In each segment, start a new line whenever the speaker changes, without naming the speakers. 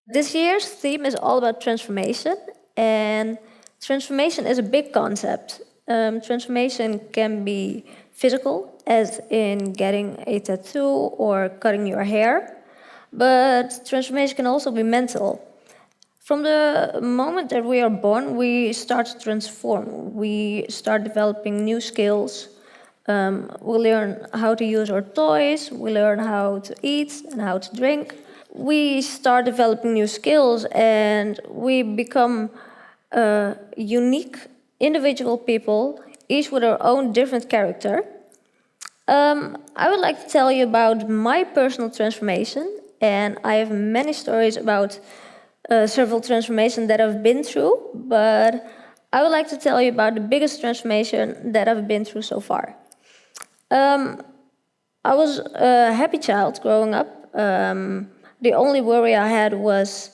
This year's theme is all about transformation, and transformation is a big concept. Transformation can be physical, as in getting a tattoo or cutting your hair, but transformation can also be mental. From the moment that we are born, we start to transform. We start developing new skills. We learn how to use our toys, we learn how to eat and how to drink. We start developing new skills and we become unique individual people, each with our own different character. I would like to tell you about my personal transformation, and I have many stories about several transformations that I've been through, but I would like to tell you about the biggest transformation that I've been through so far. I was a happy child growing up. The only worry I had was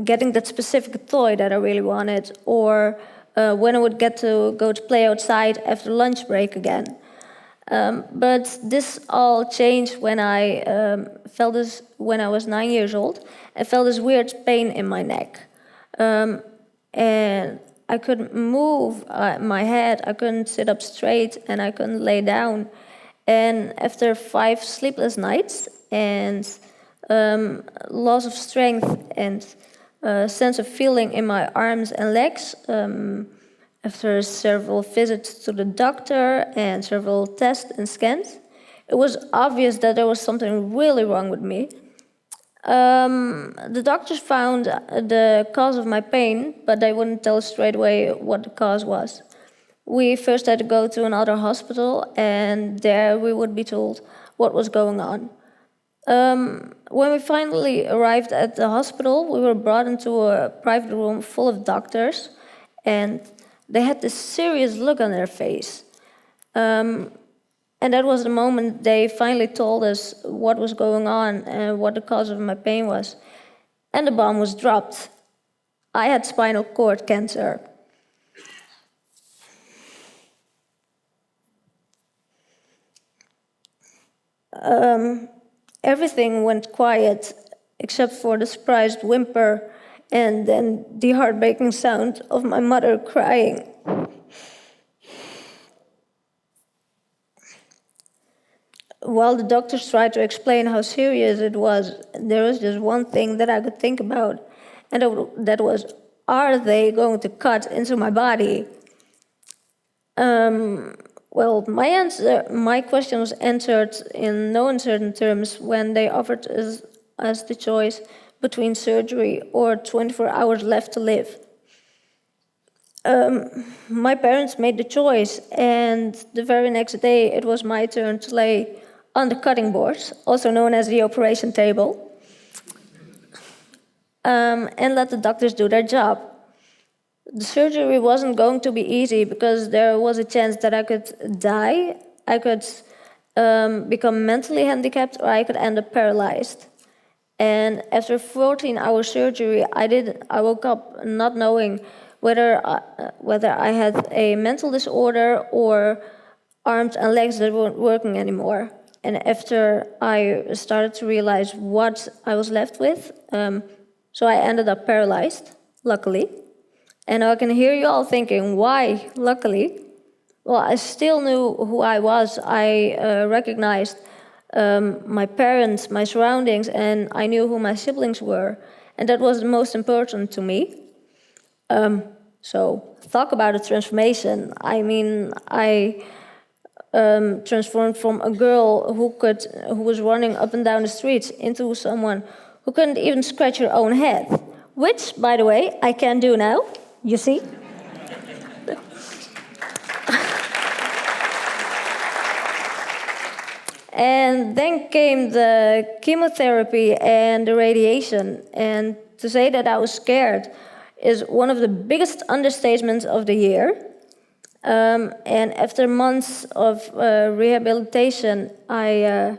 getting that specific toy that I really wanted, or when I would get to go to play outside after lunch break again. But this all changed when I felt this when I was 9 years old. I felt this weird pain in my neck, and I couldn't move my head. I couldn't sit up straight, and I couldn't lay down. And after 5 sleepless nights and loss of strength and sense of feeling in my arms and legs, after several visits to the doctor and several tests and scans, it was obvious that there was something really wrong with me. The doctors found the cause of my pain, but they wouldn't tell us straight away what the cause was. We first had to go to another hospital, and there we would be told what was going on. When we finally arrived at the hospital, we were brought into a private room full of doctors, and they had this serious look on their face. And that was the moment they finally told us what was going on and what the cause of my pain was. And the bomb was dropped. I had spinal cord cancer. Everything went quiet except for the surprised whimper and then the heartbreaking sound of my mother crying. While the doctors tried to explain how serious it was, there was just one thing that I could think about, and that was, are they going to cut into my body? Well, my question was answered in no uncertain terms when they offered us the choice between surgery or 24 hours left to live. My parents made the choice, and the very next day it was my turn to lay on the cutting board, also known as the operation table, and let the doctors do their job. The surgery wasn't going to be easy because there was a chance that I could die, I could become mentally handicapped, or I could end up paralyzed. And after 14-hour surgery, I woke up not knowing whether I had a mental disorder or arms and legs that weren't working anymore. And after I started to realize what I was left with, so I ended up paralyzed, luckily. And I can hear you all thinking, why, luckily? Well, I still knew who I was. I recognized my parents, my surroundings, and I knew who my siblings were. And that was the most important to me. So talk about a transformation. I mean, I transformed from a girl who was running up and down the streets into someone who couldn't even scratch her own head. Which, by the way, I can do now, you see? And then came the chemotherapy and the radiation. And to say that I was scared is one of the biggest understatements of the year. And after months of rehabilitation, I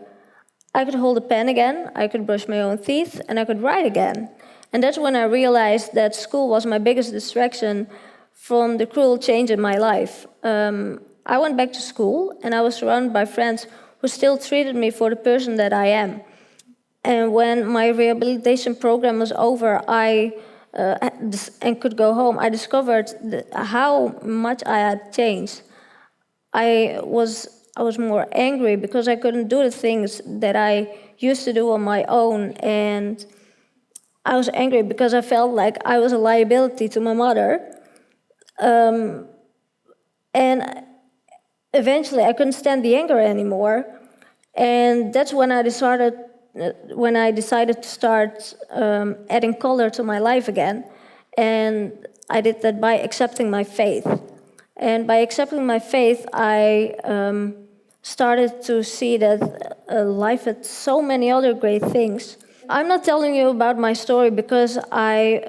could hold a pen again, I could brush my own teeth, and I could write again. And that's when I realized that school was my biggest distraction from the cruel change in my life. I went back to school, and I was surrounded by friends who still treated me for the person that I am. And when my rehabilitation program was over, and could go home, I discovered how much I had changed. I was more angry because I couldn't do the things that I used to do on my own, and I was angry because I felt like I was a liability to my mother. And eventually I couldn't stand the anger anymore, and that's when I decided to start adding color to my life again. And I did that by accepting my faith. And by accepting my faith, I started to see that life had so many other great things. I'm not telling you about my story because I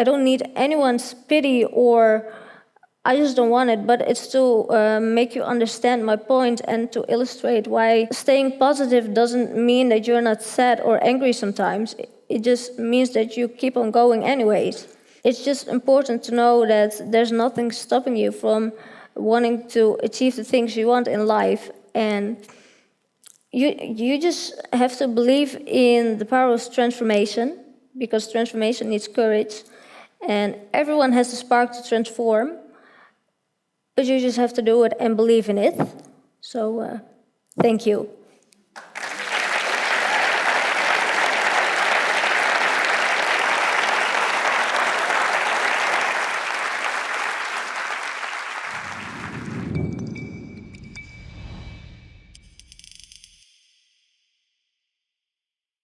don't need anyone's pity, or I just don't want it, but it's to make you understand my point and to illustrate why staying positive doesn't mean that you're not sad or angry sometimes. It just means that you keep on going anyways. It's just important to know that there's nothing stopping you from wanting to achieve the things you want in life, and you just have to believe in the power of transformation, because transformation needs courage, and everyone has the spark to transform. But you just have to do it and believe in it. So, thank you.